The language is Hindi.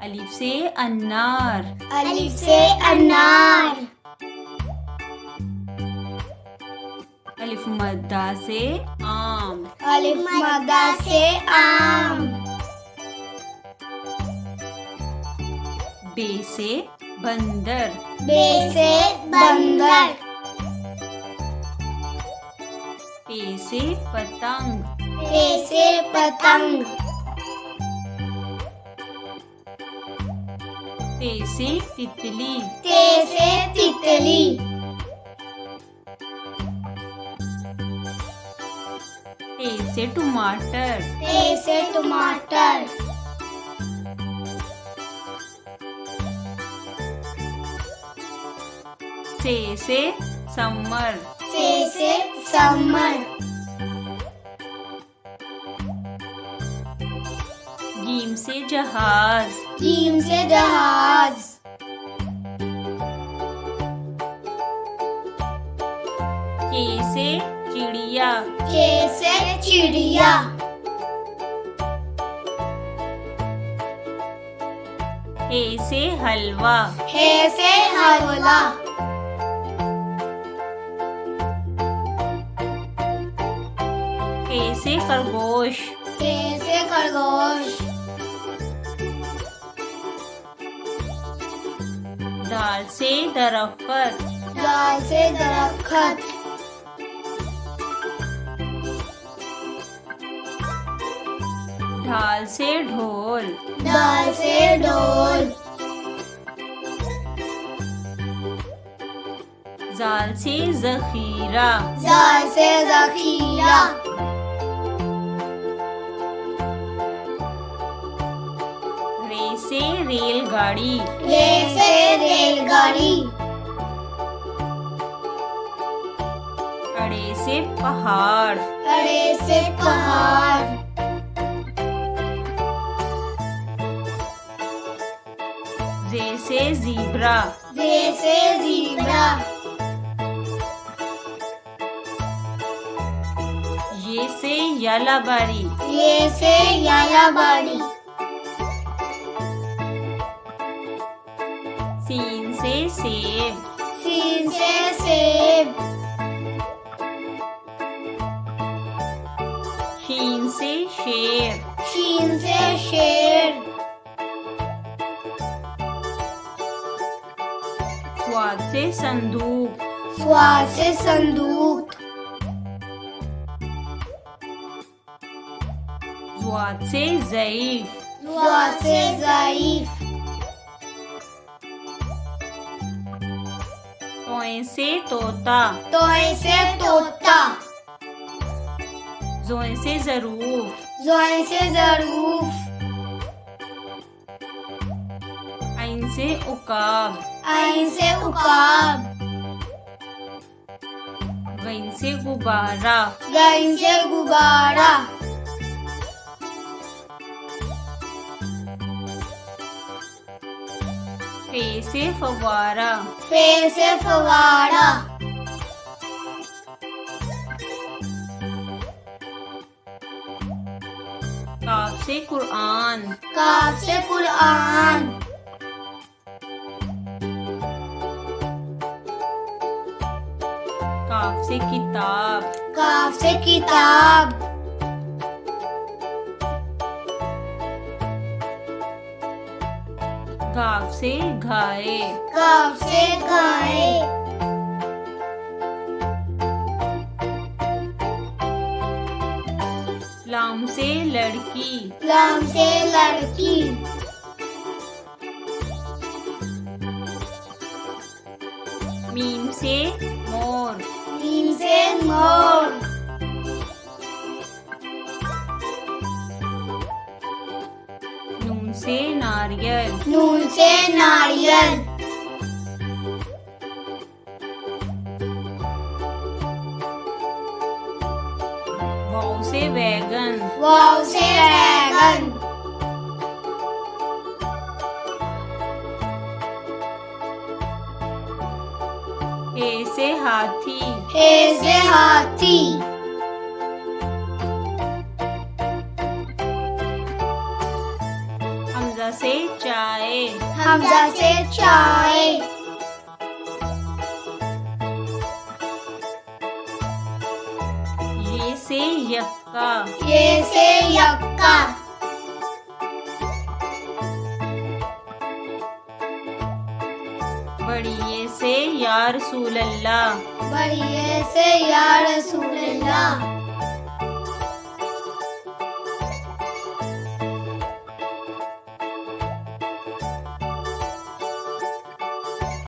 अलिफ से अनार। अलिफ से अनार। अलिफ मद्दा से आम। अलिफ मद्दा से आम। बे से बंदर। बे से बंदर। पे से पतंग। पे से पतंग। ते से तितली। ते से तितली। ते से टमाटर। ते से टमाटर। से समर। से समर। जीम से जहाज। जीम से जहाज। के से चिड़िया। के से चिड़िया। हे से हलवा। हे से हलवा। के से खरगोश। के से खरगोश। दाल से दरख्त। दाल से दरख्त। ढाल से ढोल। ढाल से ढोल। जाल से जखीरा। जाल से जखीरा। रे से रेलगाड़ी। रे से रेलगाड़ी। अड़े से पहाड़। अड़े से पहाड़। जे से ज़ीब्रा। जे से ज़ीब्रा। ये से यालाबारी। ये से यालाबारी। सीन से सेब। सीन से सेब। शीन से शेर। शीन से शेर। स्वाद से संदूक। स्वाद से संदूक। स्वाद से ज़ईफ। स्वाद से ज़ईफ। तोए से तोता। तोए से तोता। जोए से ज़रूफ। जोए से ज़रूफ। आइन से उकाब। आइन से उकाब। गइन से गुब्बारा। गइन से गुब्बारा। फे से फवारा। फे से फवारा। काफ से कुरआन। काफ से कुरआन। काफ से किताब। काफ से किताब। गाफ से घाए। गाफ से घाए। लाम से लड़की। लाम से लड़की। मीम से मोर। मीम से मोर। नून से नारियल। नून से नारियल। वाव से वैगन। वाव से वैगन। हे से हाथी। हे से हाथी। हमजा हमजा से चाय, हमजा से चाय, ये से यक्का, ये से यक्का, बड़िए से या रसूल अल्लाह, बढ़िए से या रसूल अल्लाह,